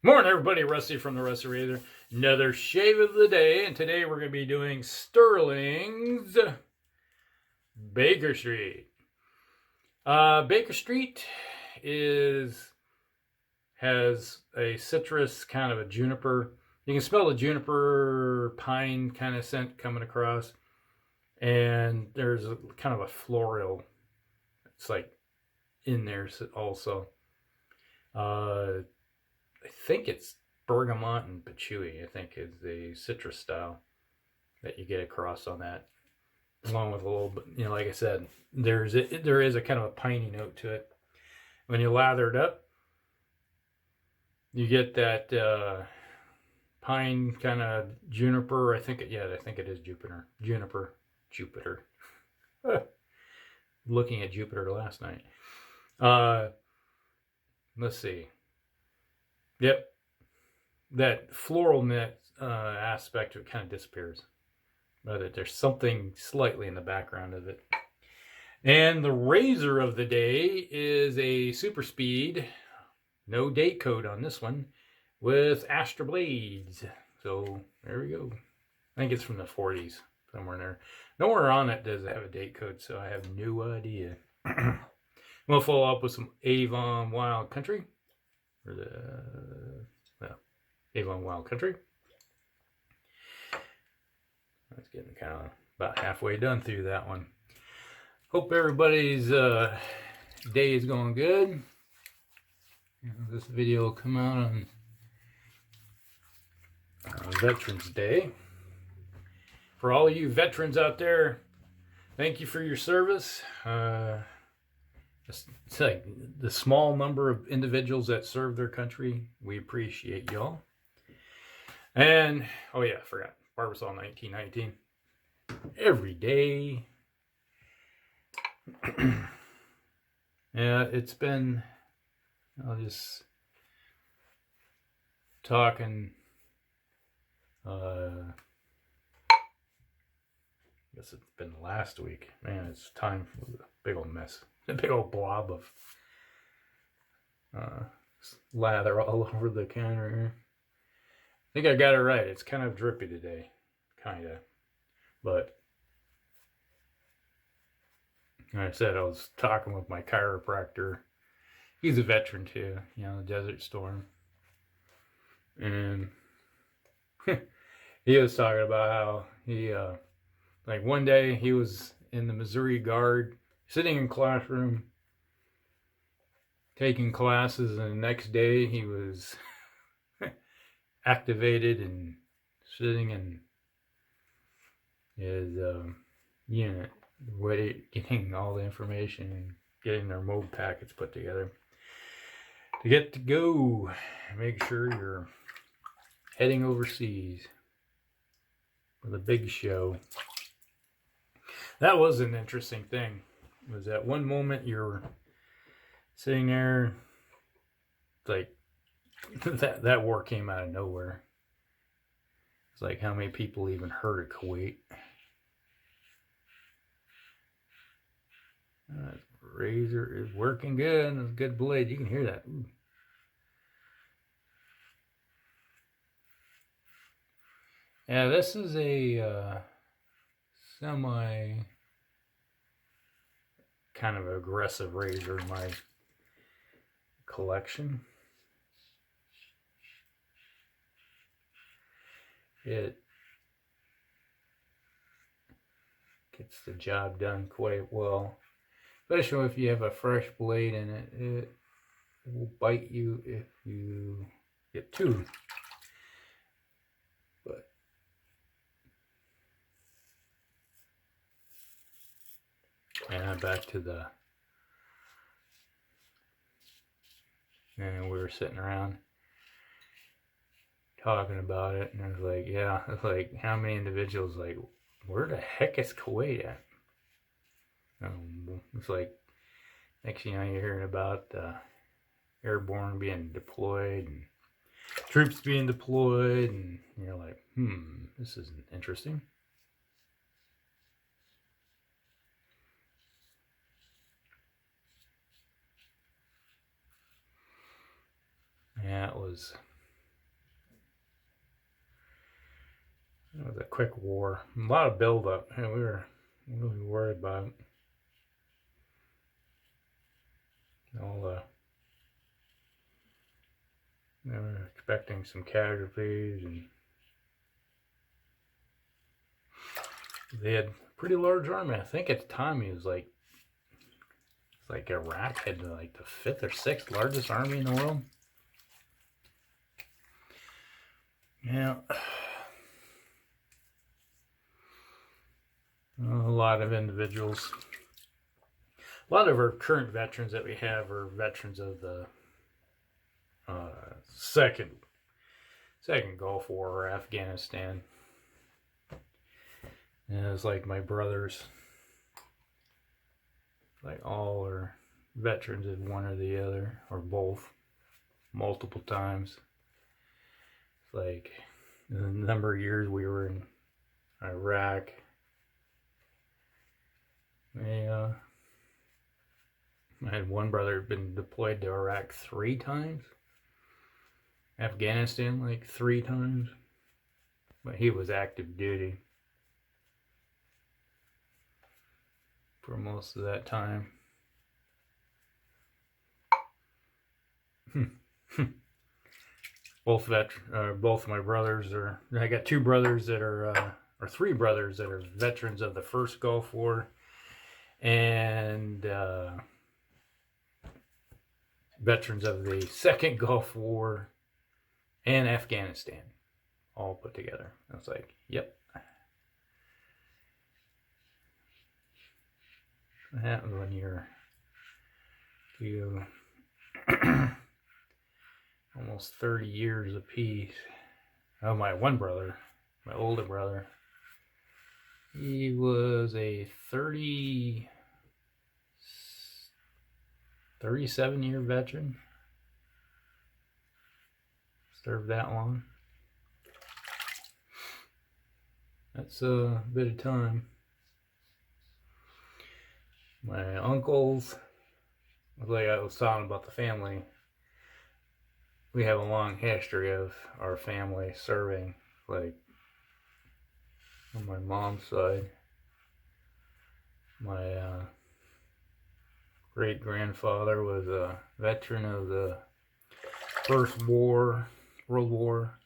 Morning, everybody. Rusty from the Rusty Razor. Another shave of the day, and today we're going to be doing Stirling's Baker Street. Baker Street has a citrus, kind of a juniper. You can smell the juniper pine kind of scent coming across, and there's a kind of a floral. It's like in there also. I think it's bergamot and patchouli, I think, is the citrus style that you get across on that. Along with a little bit, like I said, there is a kind of a piney note to it. When you lather it up, you get that pine kind of juniper. I think it is Jupiter. Looking at Jupiter last night. Let's see. Yep, that floral net aspect of it kind of disappears, but there's something slightly in the background of it. And the razor of the day is a super speed, no date code on this one, with Astra blades. So there we go. I think it's from the 40s, somewhere in there. Nowhere on it does it have a date code, so I have no idea. We'll follow up with some Avon Wild Country. Avon Wild Country. That's getting kind of about halfway done through that one. Hope everybody's day is going good. This video will come out on Veterans Day. For all of you veterans out there, thank you for your service. It's like the small number of individuals that serve their country. We appreciate y'all. And, oh yeah, I forgot. Barbasol 1919. Every day. Yeah, it's been, I'll just talking, I guess it's been last week. Man, it's time for a big old mess. A big old blob of lather all over the counter here. I think I got it right. It's kind of drippy today. Kind of. But, like I said, I was talking with my chiropractor. He's a veteran too, the Desert Storm. And he was talking about how he, like one day he was in the Missouri Guard, sitting in classroom, taking classes, and the next day he was activated and sitting in his unit, getting all the information and getting their mode packets put together to get to go. Make sure you're heading overseas for the big show. That was an interesting thing. Was that one moment you're sitting there, like that war came out of nowhere. It's like, how many people even heard of Kuwait? Razor is working good. It's a good blade. You can hear that. Ooh. Yeah, this is a semi kind of aggressive razor in my collection. It gets the job done quite well, especially if you have a fresh blade in it. It will bite you if you get two. But and back to the, and we were sitting around talking about it, and I was like, yeah, it's like, how many individuals, like, where the heck is Kuwait at? It's like, next thing you know, you're hearing about airborne being deployed and troops being deployed, and you're like, this is interesting. Yeah, it was It was a quick war. A lot of buildup. And we were really worried about all the. They were expecting some casualties, and they had a pretty large army. I think at the time it was like, it's like Iraq had like the 5th or 6th largest army in the world. Yeah. A lot of individuals. A lot of our current veterans that we have are veterans of the second Gulf War or Afghanistan. And it's like my brothers, like all are veterans of one or the other or both, multiple times. It's like the number of years we were in Iraq. I had one brother who'd been deployed to Iraq 3 times. Afghanistan like 3 times. But he was active duty for most of that time. Both my brothers are. I got 2 brothers that are, or 3 brothers that are veterans of the first Gulf War, and veterans of the second Gulf War and Afghanistan, all put together. I was like, yep. What happens when you almost 30 years apiece. Oh, my one brother, my older brother, he was a 37-year veteran. Served that long. That's a bit of time. My uncles, like I was talking about the family, we have a long history of our family serving, like on my mom's side. My great-grandfather was a veteran of the First World War.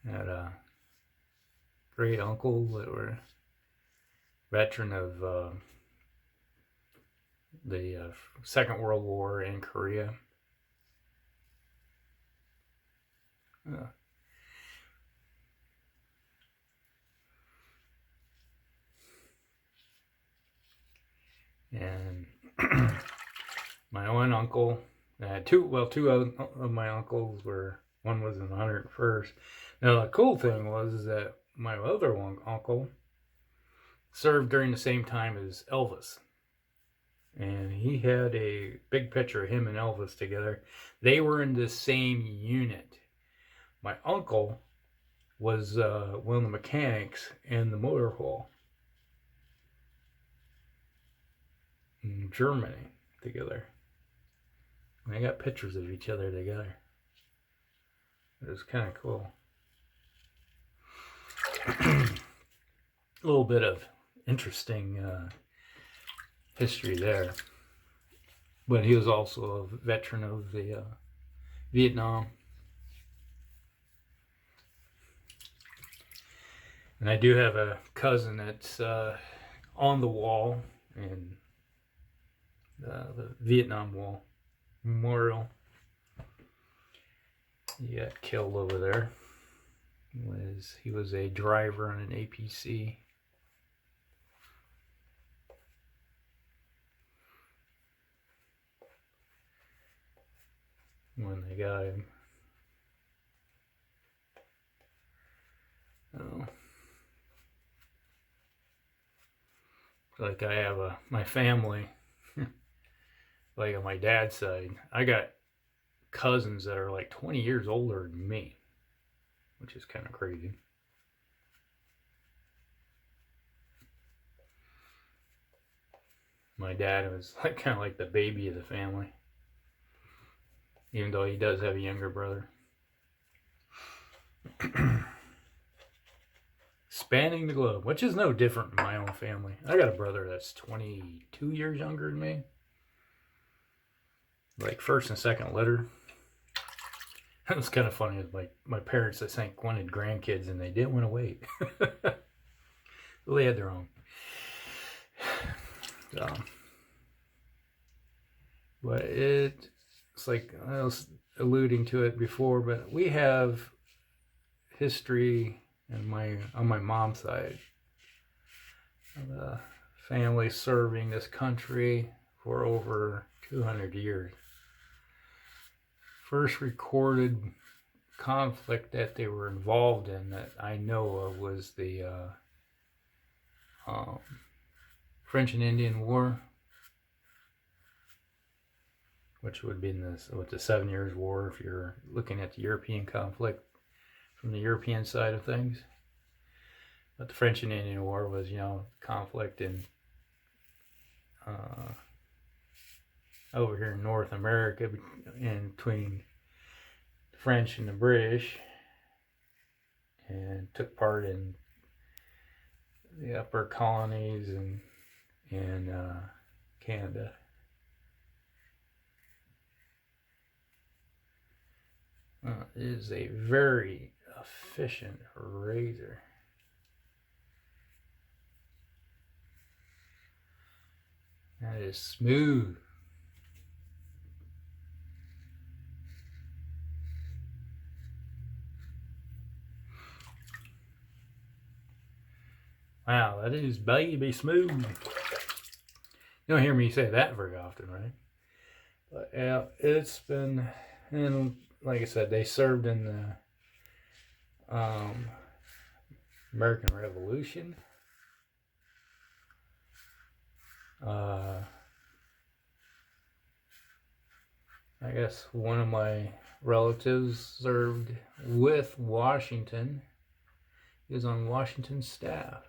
Had a great uncle that were veteran of the Second World War in Korea. And my one uncle, I had two of my uncles were, one was in the 101st. Now the cool thing was that my other one uncle served during the same time as Elvis. And he had a big picture of him and Elvis together. They were in the same unit. My uncle was one of the mechanics in the motor hall in Germany together. And they got pictures of each other together. It was kind of cool. A little bit of interesting history there. But he was also a veteran of the Vietnam. And I do have a cousin that's on the wall in the Vietnam Wall Memorial. He got killed over there. He was a driver on an APC. When they got him. Oh. Like I have my family, like on my dad's side, I got cousins that are like 20 years older than me, which is kind of crazy. My dad was like kind of like the baby of the family, even though he does have a younger brother. spanning the globe, which is no different in my own family. I got a brother that's 22 years younger than me. Like first and second litter. That was kind of funny. Like my parents, I think, wanted grandkids and they didn't want to wait. Well, they had their own. But it's like I was alluding to it before, but we have history on my mom's side of the family serving this country for over 200 years. First recorded conflict that they were involved in that I know of was the French and Indian War, which would be the 7 Years' War if you're looking at the European conflict from the European side of things. But the French and Indian War was, conflict in over here in North America in between the French and the British, and took part in the upper colonies and Canada. It is a very efficient razor. That is smooth. Wow, that is baby smooth. You don't hear me say that very often, right? But yeah, it's been, and like I said, they served in the American Revolution. I guess one of my relatives served with Washington. He was on Washington's staff.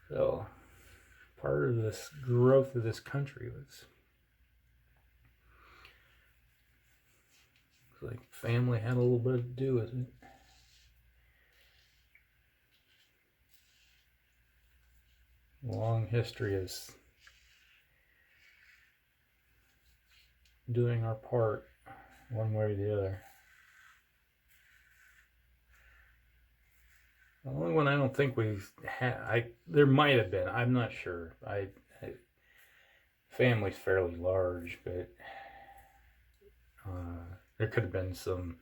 So part of this growth of this country was like family had a little bit to do with it. Long history of doing our part one way or the other. The only one I don't think we've had, there might have been, I'm not sure. Family's fairly large, but there could have been some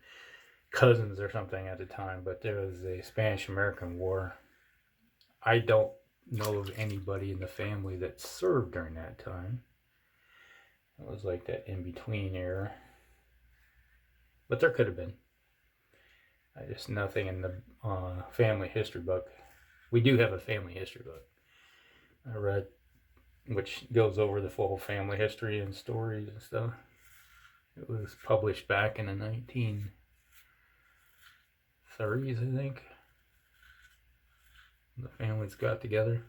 cousins or something at the time, but there was a Spanish-American War. I don't know of anybody in the family that served during that time. It was like that in-between era. But there could have been. Just nothing in the family history book. We do have a family history book I read, which goes over the full family history and stories and stuff. It was published back in the 1930s, I think. The families got together.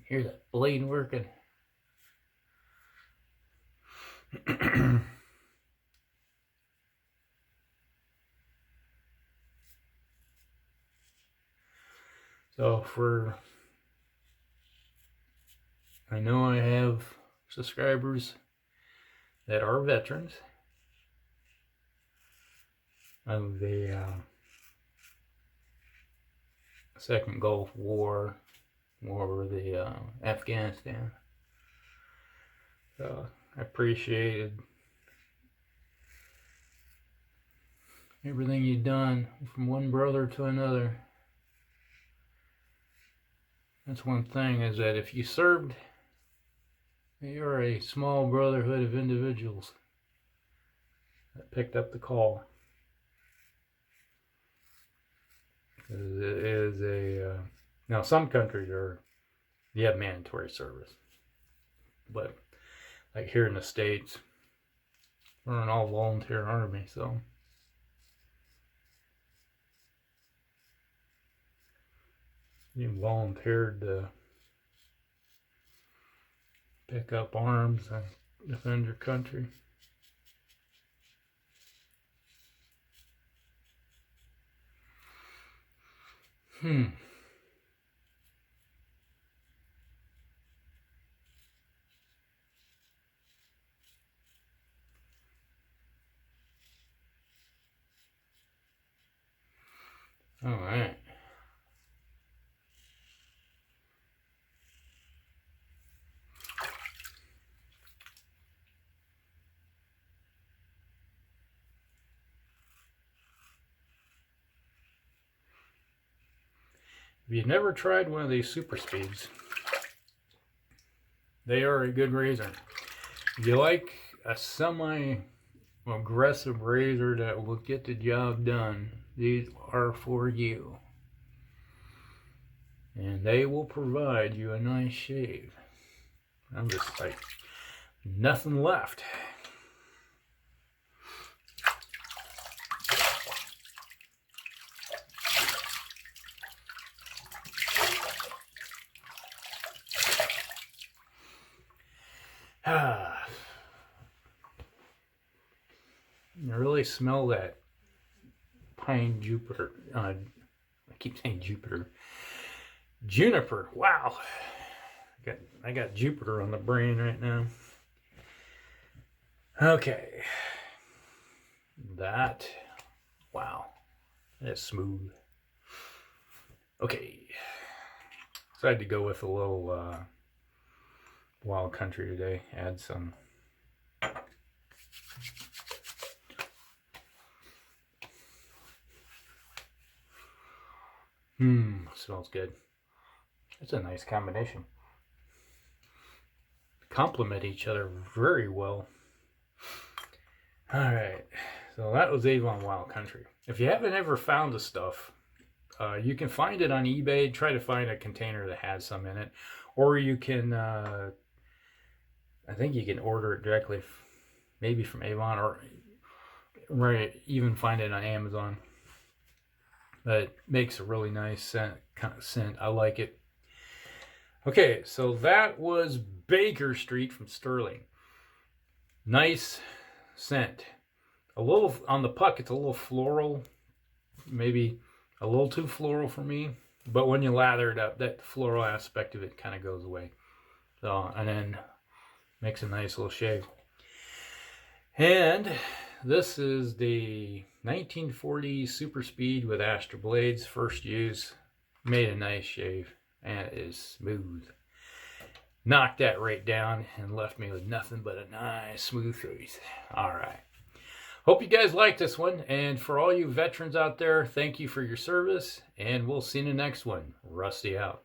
Hear that blade working. So I know I have subscribers that are veterans of the Second Gulf War or the Afghanistan. So I appreciated everything you've done from one brother to another. That's one thing, is that if you served, you're a small brotherhood of individuals that picked up the call. It is a now some countries you have mandatory service, but like here in the States, we're an all volunteer army, so You volunteered to pick up arms and defend your country. All right. If you've never tried one of these super speeds, they are a good razor. If you like a semi-aggressive razor that will get the job done, these are for you. And they will provide you a nice shave. I'm just like, nothing left. You really smell that pine Jupiter. I keep saying Jupiter. Juniper. Wow. I got Jupiter on the brain right now. Okay. Wow. That's smooth. Okay. Decided to go with a little Wild Country today. Add some smells good. It's a nice combination. Complement each other very well. Alright, so that was Avon Wild Country. If you haven't ever found the stuff, you can find it on eBay. Try to find a container that has some in it. Or you can, I think you can order it directly, maybe from Avon, or even find it on Amazon. But it makes a really nice kind of scent. I like it. Okay, so that was Baker Street from Stirling. Nice scent. A little on the puck, it's a little floral, maybe a little too floral for me. But when you lather it up, that floral aspect of it kind of goes away. So, and then makes a nice little shave. And this is the 1940 Super Speed with Astra blades, first use. Made a nice shave, and it is smooth. Knocked that right down and left me with nothing but a nice smooth face. All right. Hope you guys like this one, and for all you veterans out there, thank you for your service, and we'll see you in the next one. Rusty out.